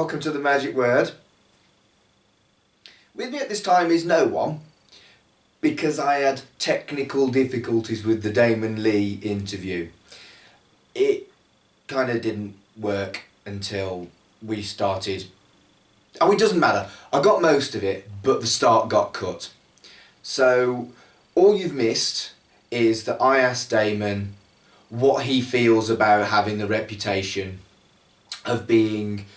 welcome to the magic word. With me at this time is no one, because I had technical difficulties with the Damon Leigh interview. It kind of didn't work until we started. Oh, it doesn't matter. I got most of it, but the start got cut. So all you've missed is that I asked Damon what he feels about having the reputation of being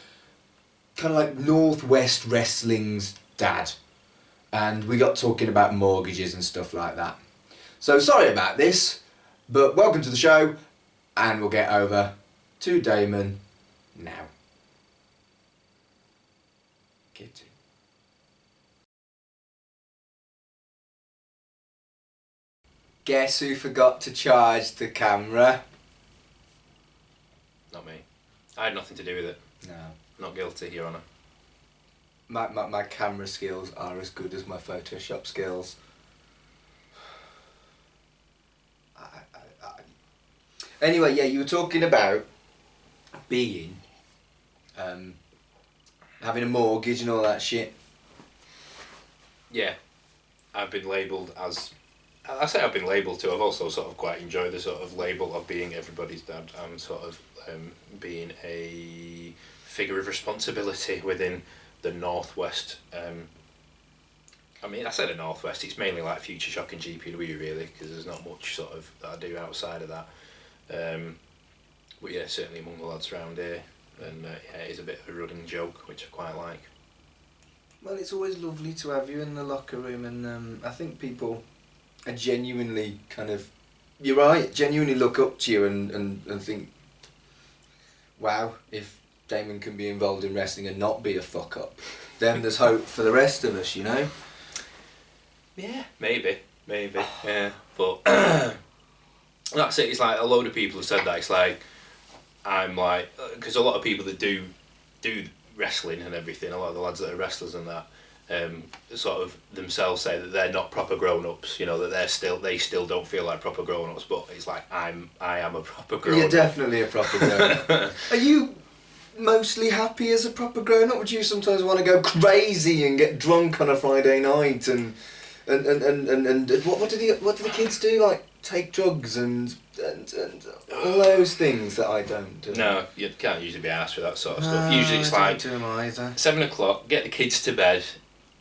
kind of like Northwest Wrestling's dad. And we got talking about mortgages and stuff like that. So sorry about this, but welcome to the show, and we'll get over to Damon now. Kitty. Guess who forgot to charge the camera? Not me. I had nothing to do with it. No. Not guilty, Your Honour. My camera skills are as good as my Photoshop skills. Anyway, yeah, you were talking about being, having a mortgage and all that shit. Yeah. I've been labelled as... I say I've been labelled to. I've also sort of quite enjoyed the sort of label of being everybody's dad and sort of being a figure of responsibility within the Northwest. I mean, I say the Northwest, it's mainly like Future Shock and GPW really, because there's not much sort of that I do outside of that. But yeah, certainly among the lads around here, and yeah, it is a bit of a running joke, which I quite like. Well, it's always lovely to have you in the locker room, and I think people are genuinely kind of, you're right, genuinely look up to you and think, wow, if Damon can be involved in wrestling and not be a fuck up, then there's hope for the rest of us, you know? Yeah, maybe, yeah, but that's it. It's like a load of people have said that. It's like, I'm like, because a lot of people that do wrestling and everything, a lot of the lads that are wrestlers and that, sort of themselves say that they're not proper grown-ups, you know, that they still don't feel like proper grown-ups, but it's like, I am a proper grown-up. You're definitely a proper grown-up. Are you mostly happy as a proper grown-up? Would you sometimes want to go crazy and get drunk on a Friday night and what do the kids do? Like take drugs and all those things that I don't do. No, you can't usually be asked for that sort of stuff. Usually it's like I don't do them either. 7 o'clock, get the kids to bed,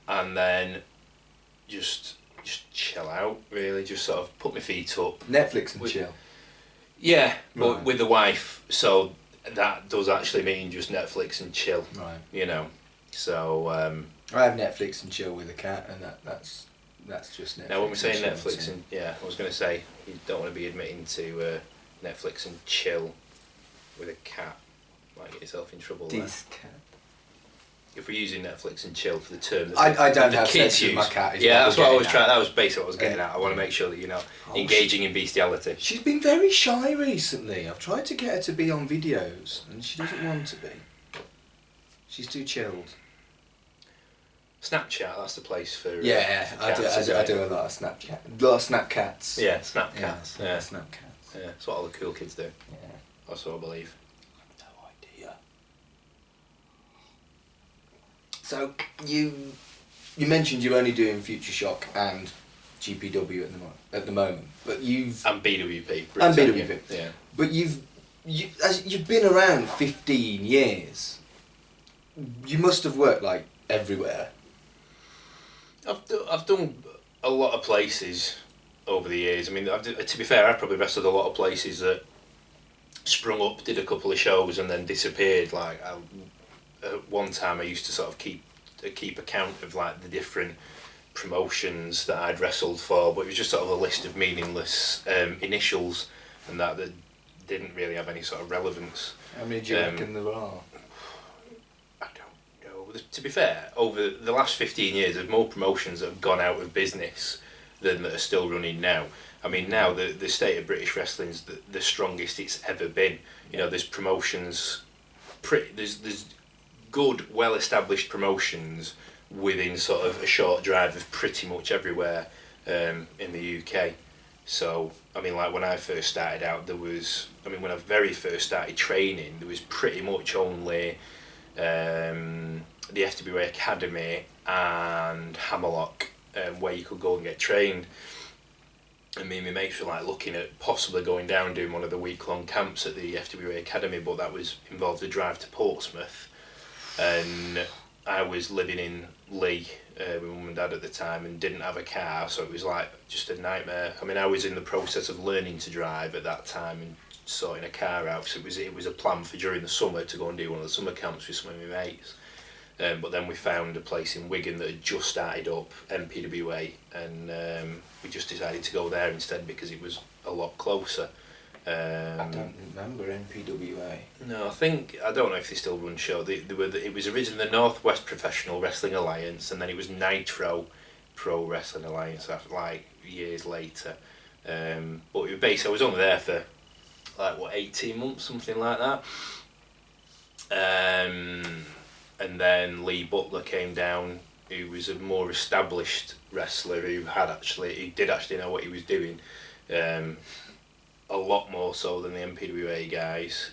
and then just chill out. Really, just sort of put my feet up. Netflix and chill. Yeah, but right. With the wife, so that does actually mean just Netflix and chill. Right. You know, so. I have Netflix and chill with a cat, and that's just Netflix. Now, when we're saying and Netflix and yeah, I was going to say you don't want to be admitting to Netflix and chill with a cat. Might get yourself in trouble. This cat. If we're using Netflix and chill for the term that I don't the have kids sex use, with my cat. Yeah, that's what I was trying. That was basically what I was getting at. I want to Yeah. make sure that you're not engaging in bestiality. She's been very shy recently. I've tried to get her to be on videos, and she doesn't want to be. She's too chilled. Snapchat, that's the place for Yeah, for I do a lot of Snapchat. A lot of Snapcats. Yeah, Snapcats. Yeah, Snapcats. yeah, that's what all the cool kids do. Yeah. That's what I believe. No idea. So you mentioned you're only doing Future Shock and GPW at the moment, but you've And BWP. and BWP. Yeah. But you've been around 15 years. You must have worked like everywhere. I've done a lot of places over the years. I mean, to be fair, I've probably wrestled a lot of places that sprung up, did a couple of shows, and then disappeared. Like at one time, I used to sort of keep account of like the different promotions that I'd wrestled for, but it was just sort of a list of meaningless initials and that didn't really have any sort of relevance. How many do you reckon there are? I don't know. To be fair, over the last 15 years, there's more promotions that have gone out of business than that are still running now. I mean, now the state of British wrestling's the strongest it's ever been. You know, there's promotions, there's good, well-established promotions within sort of a short drive of pretty much everywhere in the UK. So, I mean, like when I first started out, when I very first started training, there was pretty much only the FWA Academy and Hammerlock, where you could go and get trained. And me and my mates were like looking at possibly going down doing one of the week-long camps at the FWA Academy, but that was involved a drive to Portsmouth, and I was living in Leigh with mum and dad at the time and didn't have a car, so it was like just a nightmare. I mean, I was in the process of learning to drive at that time and sorting a car out, so it was a plan for during the summer to go and do one of the summer camps with some of my mates. But then we found a place in Wigan that had just started up, MPWA, and we just decided to go there instead because it was a lot closer. I don't remember MPWA. No, I don't know if they still run show. It was originally the Northwest Professional Wrestling Alliance, and then it was Nitro Pro Wrestling Alliance after like years later. But it was basically, I was only there for like 18 months, something like that. And then Lee Butler came down, who was a more established wrestler who did actually know what he was doing, a lot more so than the MPWA guys.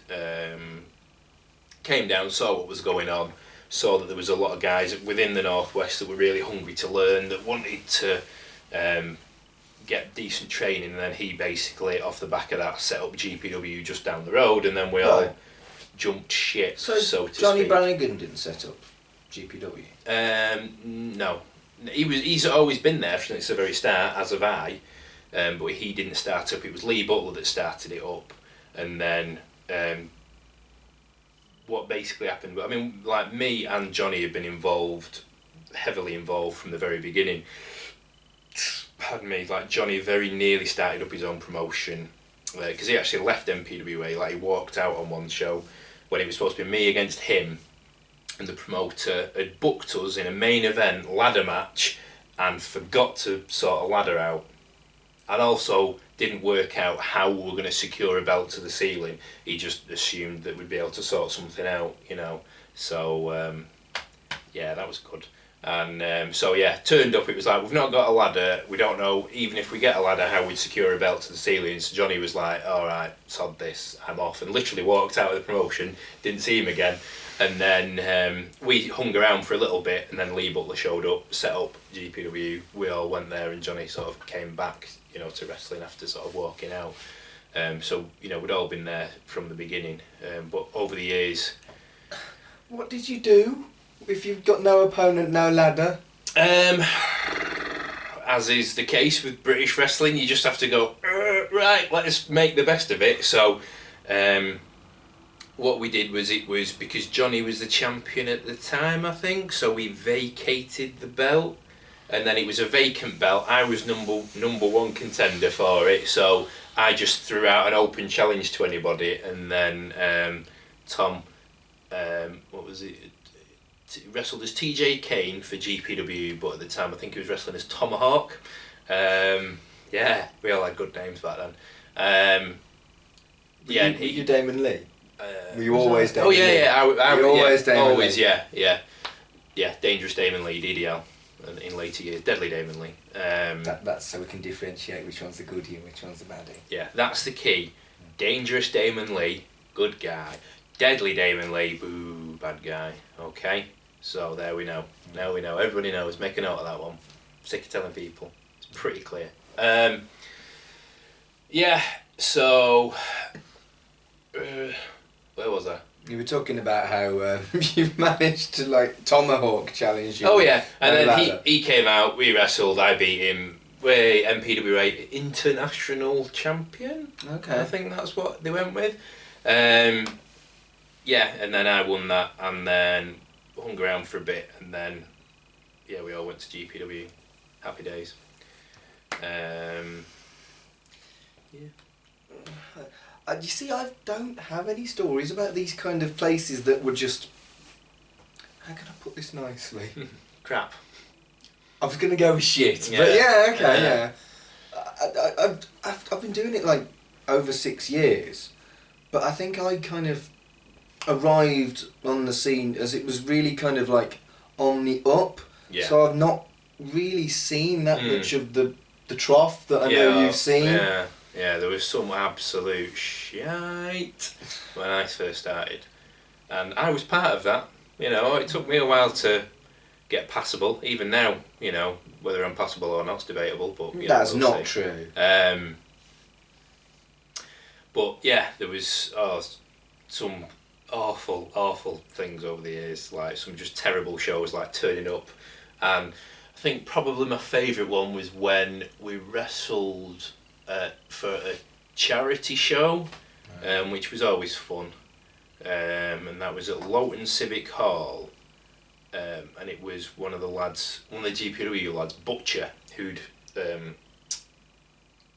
Came down, saw what was going on, saw that there was a lot of guys within the Northwest that were really hungry to learn, that wanted to get decent training, and then he basically, off the back of that, set up GPW just down the road, and then we all jumped ship, so to Johnny speak. Brannigan didn't set up GPW? No. He's always been there since the very start, as have I, but he didn't start up. It was Lee Butler that started it up, and then what basically happened, I mean, like, me and Johnny have been heavily involved from the very beginning. Pardon me, like, Johnny very nearly started up his own promotion, because he actually left MPWA, like, he walked out on one show when it was supposed to be me against him, and the promoter had booked us in a main event ladder match and forgot to sort a ladder out, and also didn't work out how we were going to secure a belt to the ceiling. He just assumed that we'd be able to sort something out, so yeah, that was good. And so yeah, turned up, it was like, we've not got a ladder, we don't know even if we get a ladder how we'd secure a belt to the ceiling. So Johnny was like, alright, sod this, I'm off, and literally walked out of the promotion, didn't see him again. And then we hung around for a little bit, and then Lee Butler showed up, set up GPW, we all went there, and Johnny sort of came back, to wrestling after sort of walking out. So we'd all been there from the beginning, but over the years... What did you do if you've got no opponent, no ladder? As is the case with British wrestling, you just have to go, right, let's make the best of it. So what we did was, it was because Johnny was the champion at the time, I think, so we vacated the belt, and then it was a vacant belt. I was number one contender for it, so I just threw out an open challenge to anybody, and then Tom, what was it? Wrestled as TJ Kane for GPW, but at the time I think he was wrestling as Tomahawk. Yeah, we all had good names back then. Were you Damon Leigh? Were you always Damon Oh Leigh? Yeah, Dangerous Damon Leigh, DDL, in later years, Deadly Damon Leigh. That's so we can differentiate which one's the goodie and which one's the baddie. Yeah, that's the key. Dangerous Damon Leigh, good guy. Deadly Damon Leigh, boo, bad guy. Okay, so there we know. Now we know. Everybody knows. Make a note of that one. Sick of telling people. It's pretty clear. Yeah, so... where was I? You were talking about how you've managed to Tomahawk challenge you. Oh yeah, and then he came out, we wrestled, I beat him. We're MPWA International Champion. Okay. I think that's what they went with. Yeah, and then I won that, and then hung around for a bit, and then yeah, we all went to GPW. Happy days. Yeah. You see, I don't have any stories about these kind of places that were just... How can I put this nicely? Crap. I was going to go with shit, Yeah. but yeah, okay, yeah. I've been doing it over 6 years, but I think I kind of arrived on the scene as it was really kind of on the up. Yeah. So I've not really seen that much of the trough that I know you've seen. Yeah. Yeah, there was some absolute shite when I first started, and I was part of that. You know, it took me a while to get passable. Even now, you know, whether I'm passable or not is debatable. But you That's know, we'll not see. true. But yeah, there was some awful things over the years, like some just terrible shows like Turning Up, and I think probably my favourite one was when we wrestled for a charity show, which was always fun, and that was at Loughton Civic Hall, and it was one of the GPW lads, Butcher, who'd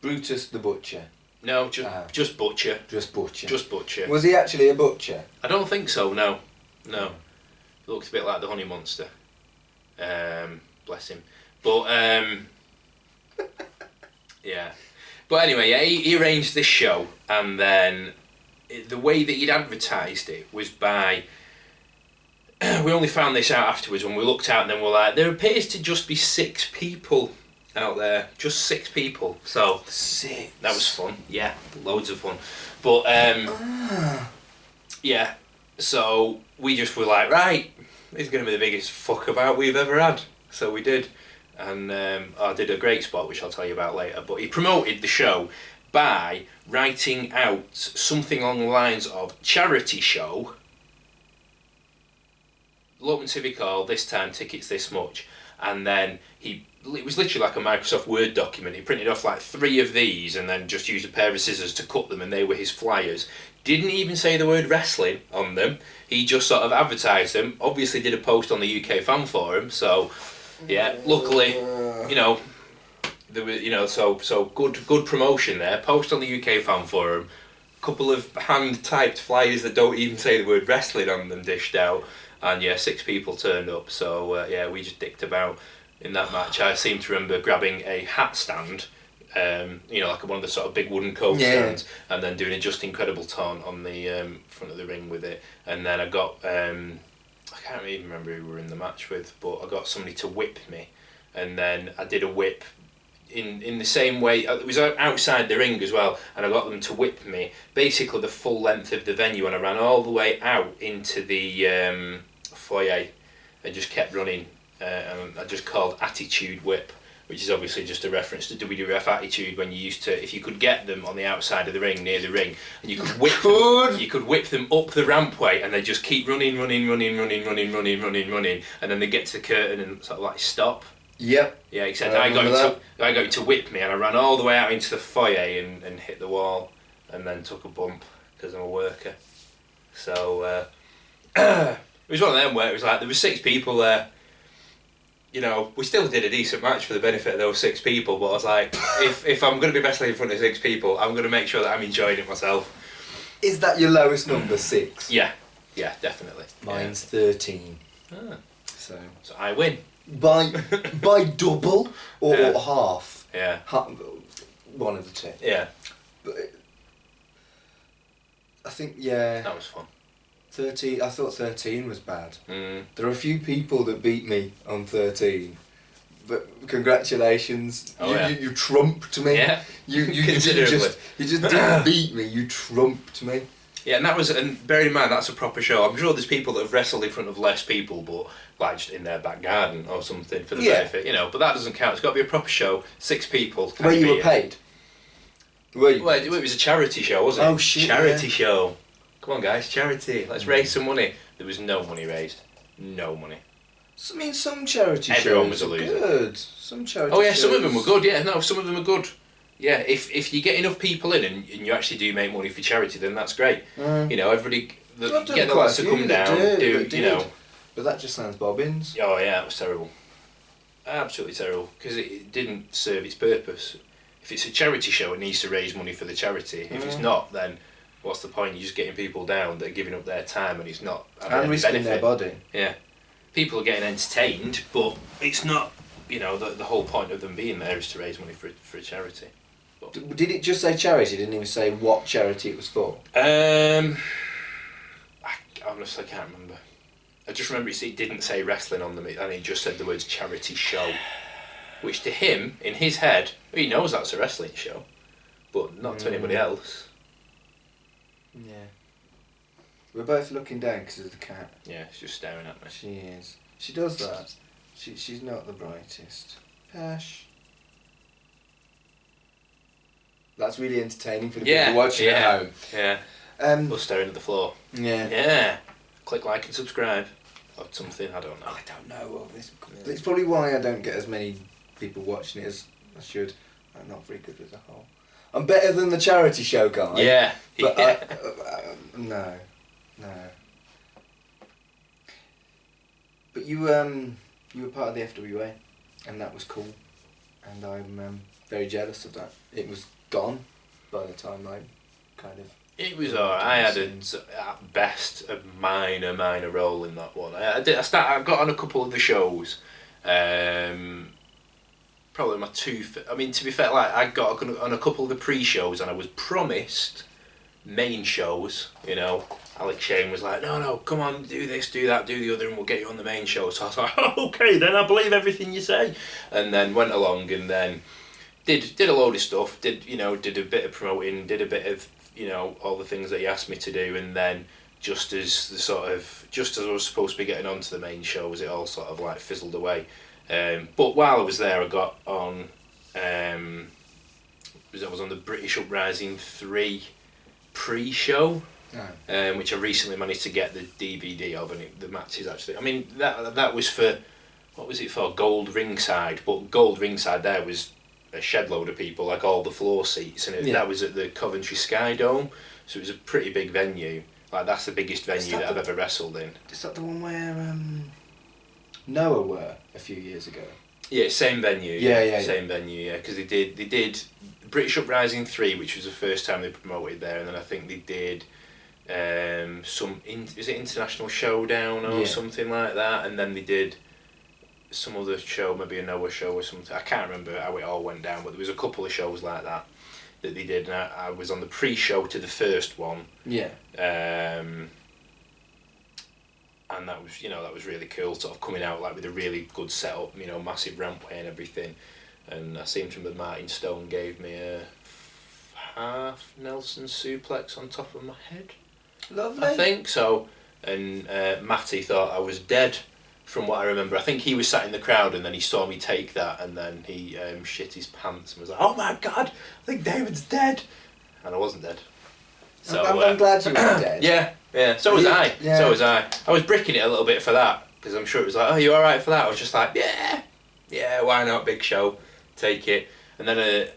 Brutus the Butcher. no, just Butcher. Just Butcher. Just Butcher. Was he actually a butcher? I don't think so, no. No. He looked a bit like the Honey Monster. Bless him. But, yeah. But anyway, yeah, he arranged this show, and then the way that he'd advertised it was by... we only found this out afterwards when we looked out, and then we're like, there appears to just be 6 people out there, just 6 people. So 6. that was fun. Yeah, loads of fun. But yeah, so we just were like, right, this is going to be the biggest fuck about we've ever had. So we did, and I did a great spot which I'll tell you about later. But he promoted the show by writing out something along the lines of charity show, Loughton Civic Hall, this time tickets this much, and then it was literally like a Microsoft Word document. He printed off like 3 of these and then just used a pair of scissors to cut them, and they were his flyers. Didn't even say the word wrestling on them. He just sort of advertised them. Obviously did a post on the UK Fan Forum, so yeah, luckily, you know, there was, you know, so good promotion there. Post on the UK Fan Forum, couple of hand typed flyers that don't even say the word wrestling on them dished out, and yeah, 6 people turned up. So yeah, we just dicked about. In that match, I seem to remember grabbing a hat stand, you know, like one of the sort of big wooden coat stands, and then doing a Just Incredible taunt on the front of the ring with it. And then I got, I can't even remember who we were in the match with, but I got somebody to whip me. And then I did a whip in the same way. It was outside the ring as well, and I got them to whip me basically the full length of the venue, and I ran all the way out into the foyer and just kept running. And I just called Attitude Whip, which is obviously just a reference to WWF Attitude, when you used to, if you could get them on the outside of the ring, near the ring, and you could whip them up the rampway, and they just keep running, and then they get to the curtain and sort of like stop. Yep. Yeah, except I got him to whip me, and I ran all the way out into the foyer and hit the wall, and then took a bump because I'm a worker. So it was one of them where it was like there were 6 people there. You know, we still did a decent match for the benefit of those 6 people, but I was like, if I'm going to be wrestling in front of 6 people, I'm going to make sure that I'm enjoying it myself. Is that your lowest number, 6? Yeah, definitely. Mine's 13. Ah. So I win. By double or half? Yeah. One of the 2. Yeah. But I think, yeah. That was fun. 13. I thought 13 was bad. Mm. There are a few people that beat me on 13, but congratulations. Oh, you trumped me. Yeah. You just didn't beat me. You trumped me. Yeah, and bear in mind that's a proper show. I'm sure there's people that have wrestled in front of less people, but like just in their back garden or something for the benefit, you know. But that doesn't count. It's got to be a proper show. 6 people. Where you were paid. Well, it was a charity show, wasn't it? Oh shit! Charity show. Come on, guys, charity. Let's raise some money. There was no money raised. No money. I mean, some charity Everyone shows was a loser. are good. Some charity. Oh yeah, shows. some of them were good. Yeah, no, some of them are good. Yeah, if you get enough people in and you actually do make money for charity, then that's great. You know, everybody get the lads to come down, you know. But that just sounds bobbins. Oh yeah, it was terrible. Absolutely terrible, because it didn't serve its purpose. If it's a charity show, it needs to raise money for the charity. If it's not, then what's the point? You're just getting people down that are giving up their time, and it's not and risking their body. Yeah, people are getting entertained, but it's not. You know, the whole point of them being there is to raise money for a charity. But, did it just say charity? It didn't even say what charity it was for. I honestly can't remember. I just remember it didn't say wrestling on them, and it just said the words charity show, which to him, in his head, he knows that's a wrestling show, but not to anybody else. Yeah. We're both looking down because of the cat. Yeah, she's just staring at me. She is. She does that. She's not the brightest. Pash. That's really entertaining for the people watching at home. Yeah. Or staring at the floor. Yeah. Yeah. Click like and subscribe. Or something, I don't know. I don't know all this. It's probably why I don't get as many people watching it as I should. I'm not very good as a whole. I'm better than the charity show guy. Yeah. But no. But you were part of the FWA, and that was cool, and I'm very jealous of that. It was gone by the time I kind of. It was alright. I had at best a minor role in that one. I got on a couple of the shows. Probably my two. I mean, to be fair, like I got on a couple of the pre-shows, and I was promised main shows. You know, Alex Shane was like, "No, come on, do this, do that, do the other, and we'll get you on the main show." So I was like, "Oh, okay, then I believe everything you say," and then went along and then did a load of stuff. Did a bit of promoting, did a bit of all the things that he asked me to do, and then just as I was supposed to be getting onto the main shows, it all sort of like fizzled away. But while I was there, I got on. I was on the British Uprising 3 pre-show, which I recently managed to get the DVD of, and the matches actually. I mean that was for, what was it for? Gold Ringside, but Gold Ringside there was a shed load of people, like all the floor seats, and that was at the Coventry Sky Dome, so it was a pretty big venue. Like that's the biggest venue that I've ever wrestled in. Is that the one where Noah were a few years ago? Yeah, same venue. Same venue. Yeah, because they did British Uprising 3, which was the first time they promoted there, and then I think they did is it International Showdown or something like that, and then they did some other show, maybe a Noah show or something. I can't remember how it all went down, but there was a couple of shows like that they did, and I was on the pre-show to the first one. Yeah. And that was really cool, sort of coming out like with a really good setup, massive rampway and everything. And I seem to remember Martin Stone gave me a half Nelson suplex on top of my head. Lovely. I think so. And Matty thought I was dead, from what I remember. I think he was sat in the crowd, and then he saw me take that, and then he shit his pants and was like, "Oh my God, I think David's dead," and I wasn't dead. So I'm glad you weren't dead. Yeah. So was I. Yeah. So was I. I was bricking it a little bit for that, because I'm sure it was like, "Oh, you all right for that?" I was just like, "Yeah, why not? Big show, take it." And then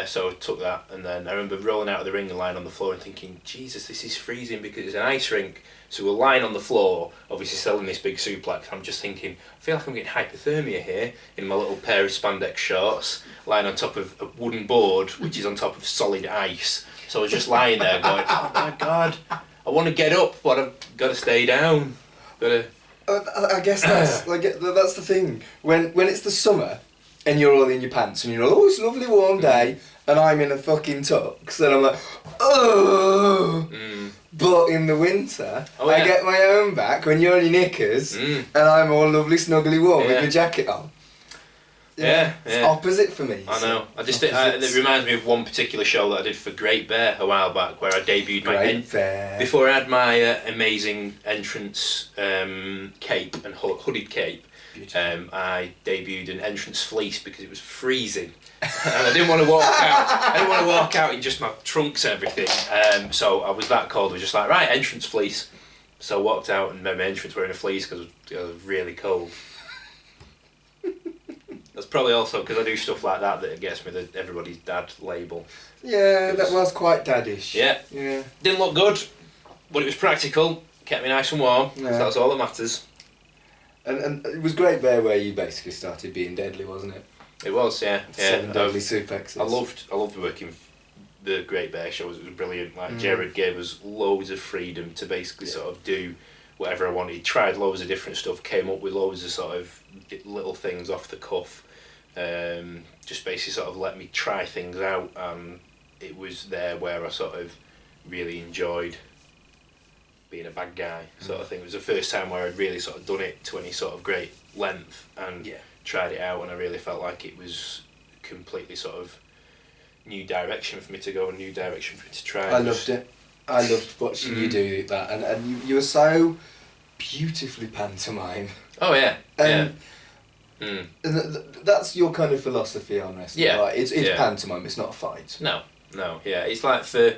so I took that, and then I remember rolling out of the ring and lying on the floor and thinking, Jesus, this is freezing, because it's an ice rink. So we're lying on the floor, obviously selling this big suplex. I'm just thinking, I feel like I'm getting hypothermia here in my little pair of spandex shorts, lying on top of a wooden board, which is on top of solid ice. So I was just lying there going, oh my God, I want to get up, but I've got to stay down. I guess that's the thing. When it's the summer and you're all in your pants and you're all, it's a lovely warm day, and I'm in a fucking tux, and I'm like, oh. But in the winter, I get my own back when you're in your knickers, and I'm all lovely, snuggly warm with my jacket on. Yeah. It's opposite for me. I know. It reminds me of one particular show that I did for Great Bear a while back, where I debuted before I had my amazing entrance cape and hooded cape. I debuted an entrance fleece because it was freezing, and I didn't want to walk out. I didn't want to walk out in just my trunks and everything. So I was that cold. I was just like, right, entrance fleece. So I walked out and made my entrance wearing a fleece because it was really cold. That's probably also because I do stuff like that it gets me the everybody's dad label. Yeah, that was quite daddish. Yeah. Didn't look good, but it was practical. Kept me nice and warm. Yeah. So that's all that matters. And it was Great Bear where you basically started being deadly, wasn't it? It was, yeah. 7 deadly suplexes. I loved working the Great Bear shows. It was brilliant. Jared gave us loads of freedom to basically sort of do whatever I wanted. Tried loads of different stuff. Came up with loads of sort of little things off the cuff. Just basically sort of let me try things out. It was there where I sort of really enjoyed being a bad guy sort of thing. It was the first time where I'd really sort of done it to any sort of great length and tried it out, and I really felt like it was completely sort of new direction for me to go, a new direction for me to try. I loved it. I loved watching you do that, and you were so beautifully pantomime. Oh yeah. And, Mm. and that's your kind of philosophy on wrestling. Yeah. Right? It's Yeah. pantomime. It's not a fight. No, yeah. It's like for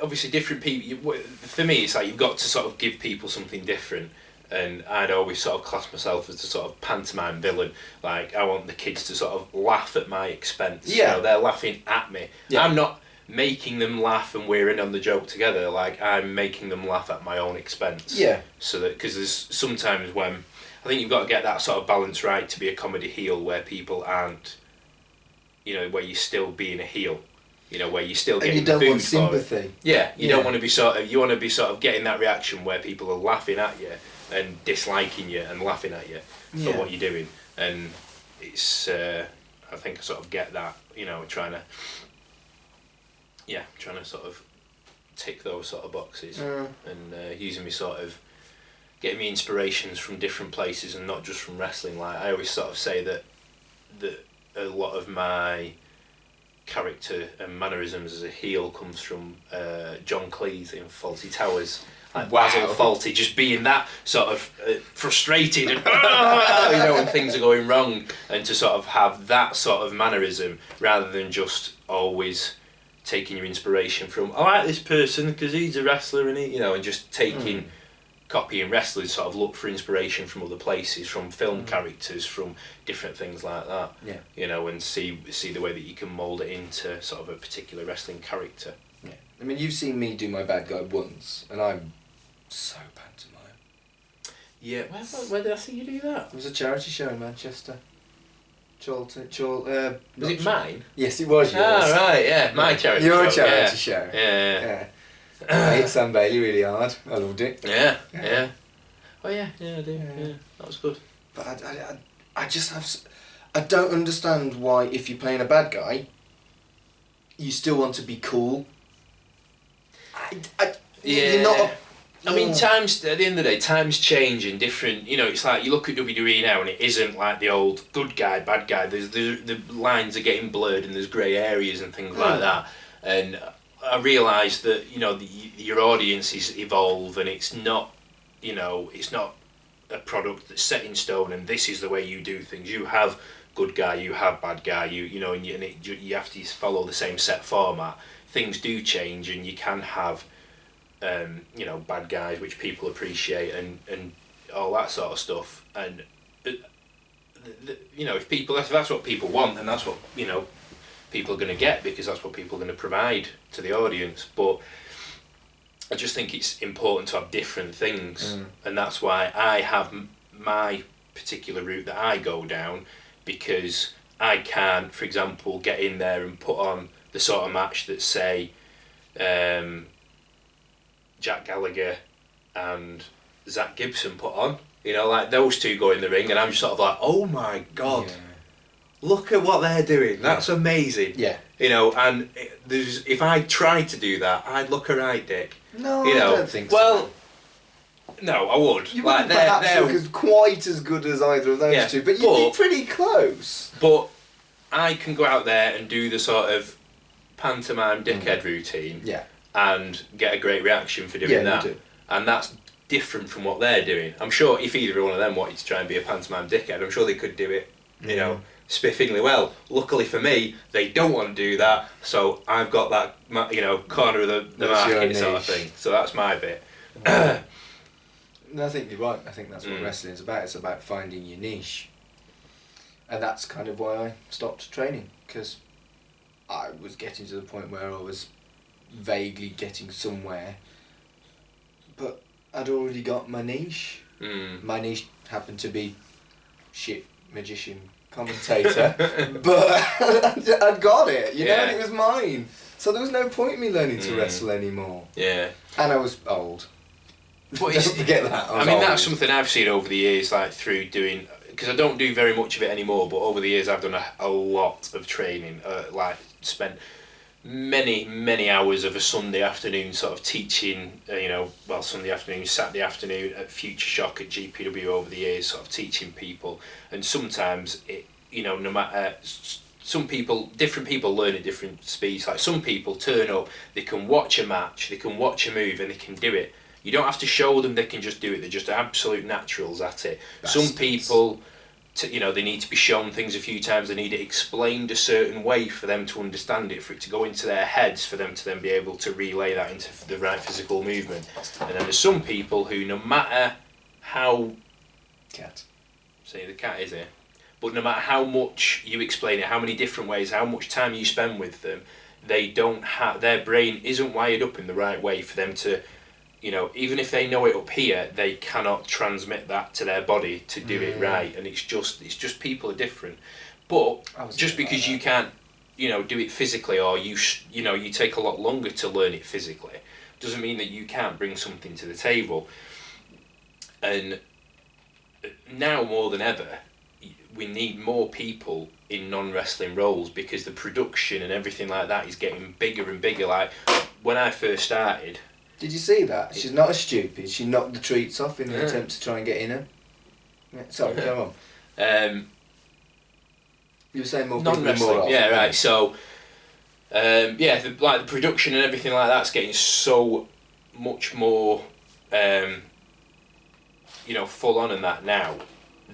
obviously different people. For me, it's like you've got to sort of give people something different. And I'd always sort of class myself as a sort of pantomime villain. Like, I want the kids to sort of laugh at my expense. Yeah. You know, they're laughing at me. Yeah. I'm not making them laugh and we're in on the joke together. Like, I'm making them laugh at my own expense. Yeah. So that, because there's sometimes when, I think you've got to get that sort of balance right to be a comedy heel where people aren't, you know, where you're still being a heel. You know, where you still getting and you don't booed want for sympathy. it. Yeah, you don't want to be you want to be sort of getting that reaction where people are laughing at you and disliking you and laughing at you for what you're doing. And it's, I think I sort of get that, you know, trying to sort of tick those sort of boxes and using me sort of, getting me inspirations from different places and not just from wrestling. Like, I always sort of say that a lot of my character and mannerisms as a heel comes from John Cleese in Fawlty Towers. Like Basil Fawlty just being that sort of frustrated and you know, when things are going wrong, and to sort of have that sort of mannerism rather than just always taking your inspiration from, I like this person because he's a wrestler and he, you know, and just taking copying wrestlers, sort of look for inspiration from other places, from film characters, from different things like that. Yeah. You know, and see the way that you can mould it into sort of a particular wrestling character. Yeah. I mean, you've seen me do my bad guy once, and I'm so pantomime. Yeah. Where did I see you do that? It was a charity show in Manchester. Was it mine? Yes, it was yours. Ah, right, yeah. My charity show. Your charity show. Yeah. I hit Sam Bailey really hard. I loved it. Yeah. Oh yeah, I do. Yeah. That was good. But I just have... I don't understand why, if you're playing a bad guy, you still want to be cool. You're not... I mean, times, at the end of the day, times change and different, you know, it's like you look at WWE now and it isn't like the old good guy, bad guy. The lines are getting blurred and there's grey areas and things like that. And I realise that, you know, your audiences evolve and it's not, you know, it's not a product that's set in stone and this is the way you do things. You have good guy, you have bad guy, you know, and you have to follow the same set format. Things do change and you can have... you know, bad guys which people appreciate and all that sort of stuff, and you know, if that's what people want, and that's what, you know, people are going to get, because that's what people are going to provide to the audience. But I just think it's important to have different things, and that's why I have my particular route that I go down, because I can, for example, get in there and put on the sort of match that, say, Jack Gallagher and Zach Gibson put on, you know, like those two go in the ring and I'm just sort of like, oh my god, look at what they're doing, that's amazing. Yeah. You know, and if I tried to do that, I'd look a right dick. No, you know? I don't think so. Well, no, I would. You like, wouldn't perhaps look as quite as good as either of those two, but you'd be pretty close. But I can go out there and do the sort of pantomime dickhead routine. Yeah. And get a great reaction for doing that. You do. And that's different from what they're doing. I'm sure if either one of them wanted to try and be a pantomime dickhead, I'm sure they could do it, you know, spiffingly well. Luckily for me, they don't want to do that, so I've got that, you know, corner of the market sort of thing. So that's my bit. No, I think you're right. I think that's what wrestling is about. It's about finding your niche. And that's kind of why I stopped training, because I was getting to the point where I was vaguely getting somewhere, but I'd already got my niche. My niche happened to be shit magician commentator, but I'd got it, you know, and it was mine. So there was no point in me learning to wrestle anymore. Yeah. And I was old. Don't forget that. I mean, that's something I've seen over the years, like through doing, because I don't do very much of it anymore, but over the years I've done a lot of training, like spent many hours of a Sunday afternoon sort of teaching, Sunday afternoon, Saturday afternoon at Future Shock at GPW over the years, sort of teaching people. And sometimes it, you know, no matter different people learn at different speeds. Like some people turn up, they can watch a match, they can watch a move, and they can do it. You don't have to show them; they can just do it. They're just absolute naturals at it. Bastards. Some people, they need to be shown things a few times. They need it explained a certain way for them to understand it, for it to go into their heads, for them to then be able to relay that into the right physical movement. And then there's some people who, no matter how... Cat. See, the cat is here. But no matter how much you explain it, how many different ways, how much time you spend with them, they don't have... Their brain isn't wired up in the right way for them to... even if they know it up here, they cannot transmit that to their body to do it right, and it's just people are different. But just because you can't, do it physically, or you take a lot longer to learn it physically, doesn't mean that you can't bring something to the table. And now more than ever, we need more people in non-wrestling roles, because the production and everything like that is getting bigger and bigger. Like when I first started. Did you see that? She's not as stupid. She knocked the treats off in an attempt to try and get in her. Yeah, sorry, go on. You were saying more non-wrestling, more yeah, right. So, the production and everything like that's getting so much more, full on in that now,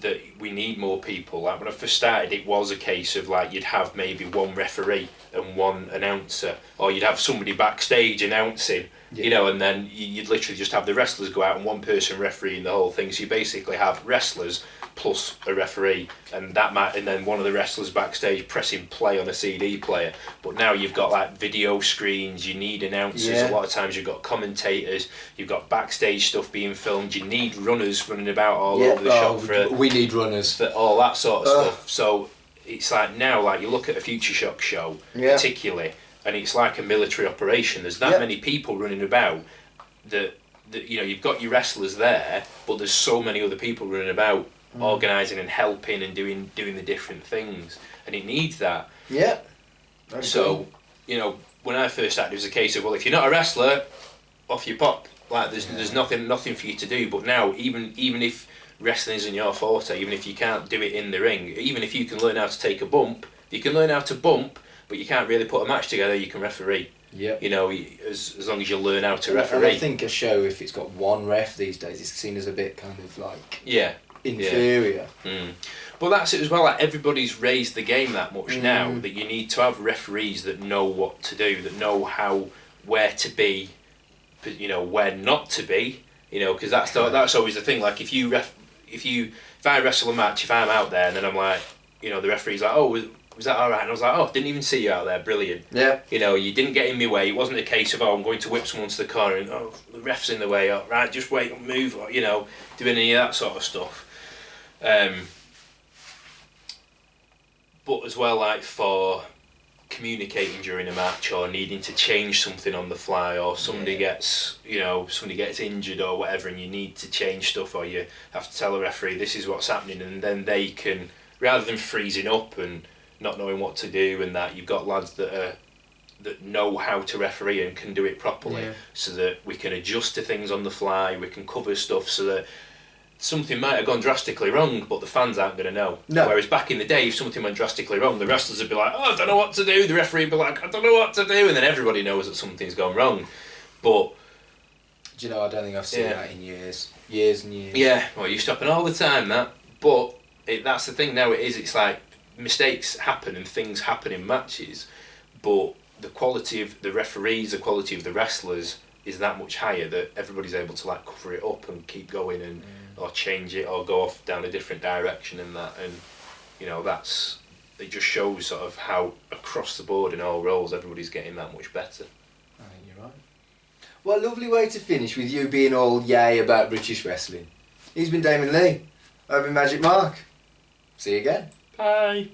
that we need more people. Like when I first started, it was a case of like you'd have maybe one referee and one announcer, or you'd have somebody backstage announcing. Yeah. And then you'd literally just have the wrestlers go out and one person refereeing the whole thing. So you basically have wrestlers plus a referee, and then one of the wrestlers backstage pressing play on a CD player. But now you've got like video screens. You need announcers. Yeah. A lot of times you've got commentators. You've got backstage stuff being filmed. You need runners running about all over the shop we need runners for all that sort of stuff. So it's like now, like you look at a Future Shock show, particularly. And it's like a military operation. There's that many people running about that you've got your wrestlers there, but there's so many other people running about, organising and helping and doing the different things, and it needs that. Yeah. So when I first started, it was a case of, well, if you're not a wrestler, off you pop. Like there's nothing for you to do. But now even if wrestling isn't your forte, even if you can't do it in the ring, even if you can learn how to take a bump, you can learn how to bump. But you can't really put a match together, you can referee. Yeah. As long as you learn how to referee. And I think a show, if it's got one ref these days, is seen as a bit kind of like inferior. Yeah. But that's it as well. Like everybody's raised the game that much now that you need to have referees that know what to do, that know where to be, where not to be. Because that's always the thing. Like if I wrestle a match, if I'm out there and then I'm like, the referee's like, oh. Was that alright? And I was like, oh, didn't even see you out there, brilliant. Yeah. You didn't get in my way. It wasn't a case of, I'm going to whip someone to the corner and, the ref's in the way, right, just wait and move, or, doing any of that sort of stuff. But as well, like for communicating during a match or needing to change something on the fly, or somebody gets injured or whatever, and you need to change stuff, or you have to tell a referee this is what's happening, and then they can, rather than freezing up and not knowing what to do, and that you've got lads that know how to referee and can do it properly, so that we can adjust to things on the fly, we can cover stuff so that something might have gone drastically wrong, but the fans aren't going to know. No. Whereas back in the day, if something went drastically wrong, the wrestlers would be like, I don't know what to do, the referee would be like, I don't know what to do, and then everybody knows that something's gone wrong. But do you know, I don't think I've seen that in years and years. Yeah, well, it used to happen all the time, that. But that's the thing now, it's like mistakes happen and things happen in matches, but the quality of the referees, the quality of the wrestlers is that much higher that everybody's able to like cover it up and keep going and or change it or go off down a different direction and that, and it just shows sort of how across the board in all roles everybody's getting that much better. I think you're right. What a lovely way to finish with you being all yay about British wrestling. He's been Damon Leigh. I've been Magic Mark. See you again. Bye.